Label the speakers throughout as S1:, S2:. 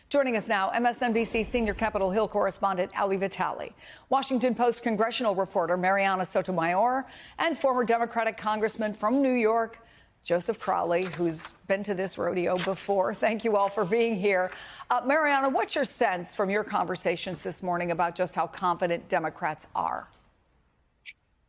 S1: Joining us now, MSNBC senior Capitol Hill correspondent Ali Vitale, Washington Post congressional reporter Mariana Sotomayor, and former Democratic congressman from New York, Joseph Crowley, who's been to this rodeo before. Thank you all for being here. Mariana, what's your sense from your conversations this morning about just how confident Democrats are?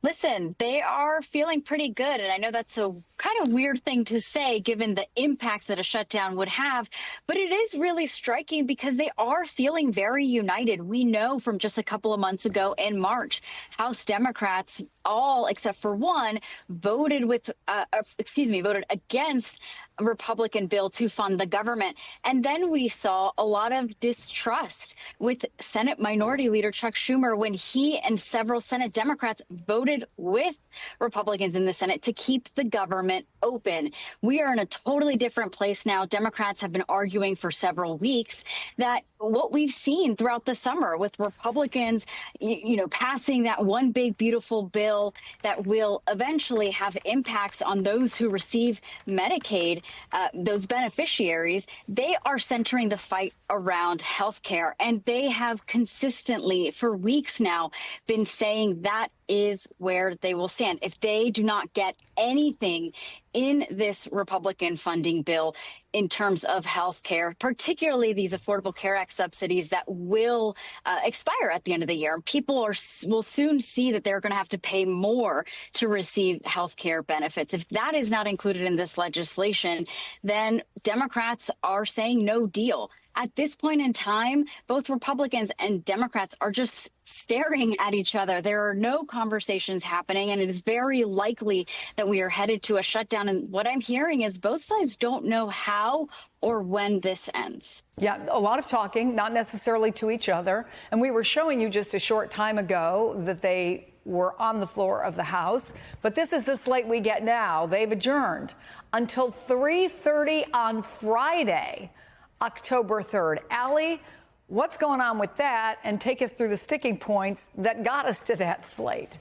S2: Listen, they are feeling pretty good. And I know that's a kind of weird thing to say, given the impacts that a shutdown would have. But it is really striking because they are feeling very united. We know from just a couple of months ago in March, House Democrats, all except for one, voted against a Republican bill to fund the government. And then we saw a lot of distrust with Senate Minority Leader Chuck Schumer when he and several Senate Democrats voted with Republicans in the Senate to keep the government open. We are in a totally different place now. Democrats have been arguing for several weeks that what we've seen throughout the summer with Republicans, passing that one big, beautiful bill that will eventually have impacts on those who receive Medicaid, those beneficiaries, they are centering the fight around health care. And they have consistently, for weeks now, been saying that is where they will stand. If they do not get anything in this Republican funding bill in terms of health care, particularly these Affordable Care Act subsidies that will expire at the end of the year, people will soon see that they're going to have to pay more to receive health care benefits. If that is not included in this legislation, then Democrats are saying no deal. At this point in time, both Republicans and Democrats are just staring at each other. There are no conversations happening, and it is very likely that we are headed to a shutdown. And what I'm hearing is both sides don't know how or when this ends.
S1: Yeah, a lot of talking, not necessarily to each other. And we were showing you just a short time ago that they were on the floor of the House. But this is the slate we get now. They've adjourned until 3:30 on Friday, October 3rd. Ali, what's going on with that? And take us through the sticking points that got us to that slate.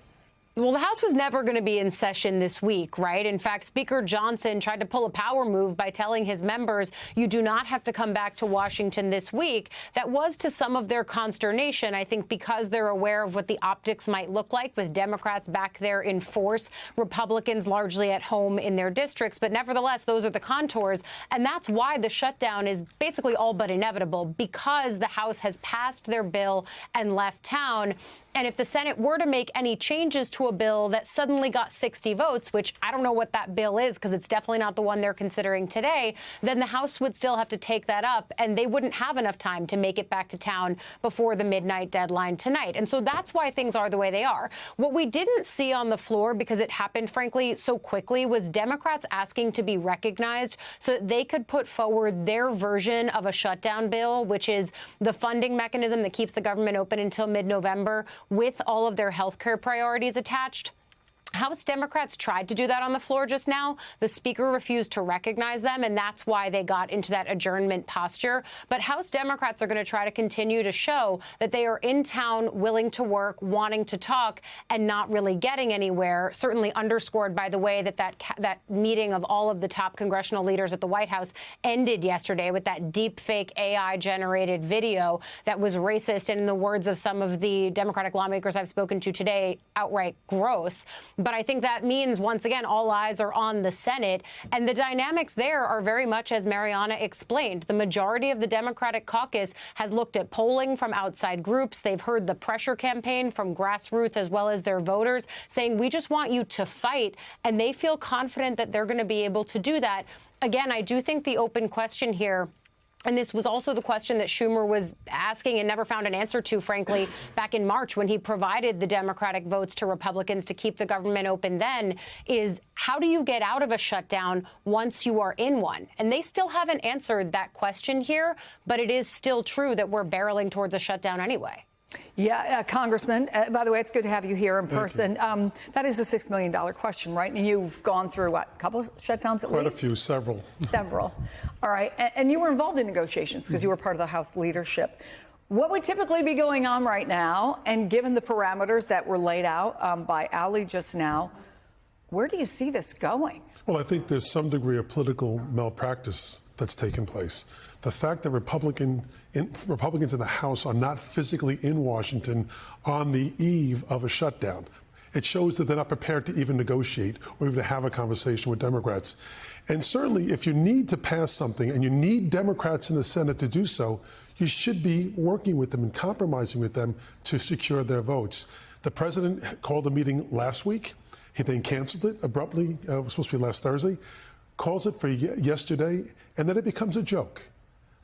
S3: Well, the House was never going to be in session this week, right? In fact, Speaker Johnson tried to pull a power move by telling his members, you do not have to come back to Washington this week. That was to some of their consternation, I think, because they're aware of what the optics might look like with Democrats back there in force, Republicans largely at home in their districts. But nevertheless, those are the contours. And that's why the shutdown is basically all but inevitable, because the House has passed their bill and left town. And if the Senate were to make any changes to a bill that suddenly got 60 votes, which I don't know what that bill is because it's definitely not the one they're considering today, then the House would still have to take that up and they wouldn't have enough time to make it back to town before the midnight deadline tonight. And so that's why things are the way they are. What we didn't see on the floor, because it happened, frankly, so quickly, was Democrats asking to be recognized so that they could put forward their version of a shutdown bill, which is the funding mechanism that keeps the government open until mid-November, with all of their health care priorities attached. House Democrats tried to do that on the floor just now. The Speaker refused to recognize them, and that's why they got into that adjournment posture. But House Democrats are going to try to continue to show that they are in town, willing to work, wanting to talk, and not really getting anywhere, certainly underscored by the way that that meeting of all of the top congressional leaders at the White House ended yesterday with that deep fake AI-generated video that was racist and, in the words of some of the Democratic lawmakers I've spoken to today, outright gross. But I think that means, once again, all eyes are on the Senate. And the dynamics there are very much as Mariana explained. The majority of the Democratic caucus has looked at polling from outside groups. They've heard the pressure campaign from grassroots as well as their voters saying, we just want you to fight. And they feel confident that they're going to be able to do that. Again, I do think the open question here, and this was also the question that Schumer was asking and never found an answer to, frankly, back in March when he provided the Democratic votes to Republicans to keep the government open then, is how do you get out of a shutdown once you are in one? And they still haven't answered that question here, but it is still true that we're barreling towards a shutdown anyway.
S1: Yeah, Congressman, by the way, it's good to have you here in person. That is the $6 million question, right? And you've gone through, what, a couple of shutdowns at least?
S4: Quite a few, several.
S1: Several. All right. And you were involved in negotiations because you were part of the House leadership. What would typically be going on right now, and given the parameters that were laid out by Ali just now, where do you see this going?
S4: Well, I think there's some degree of political malpractice that's taken place. The fact that Republicans in the House are not physically in Washington on the eve of a shutdown, it shows that they're not prepared to even negotiate or even to have a conversation with Democrats. And certainly, if you need to pass something and you need Democrats in the Senate to do so, you should be working with them and compromising with them to secure their votes. The president called a meeting last week. He then canceled it abruptly. It was supposed to be last Thursday. Calls it for yesterday, and then it becomes a joke.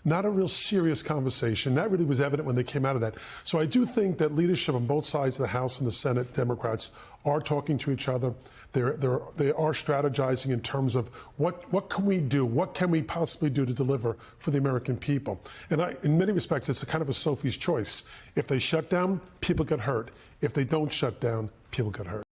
S4: Not a real serious conversation. That really was evident when they came out of that. So I do think that leadership on both sides of the House and the Senate, Democrats, are talking to each other. They are strategizing in terms of what can we do? What can we possibly do to deliver for the American people? And in many respects, it's a kind of a Sophie's choice. If they shut down, people get hurt. If they don't shut down, people get hurt.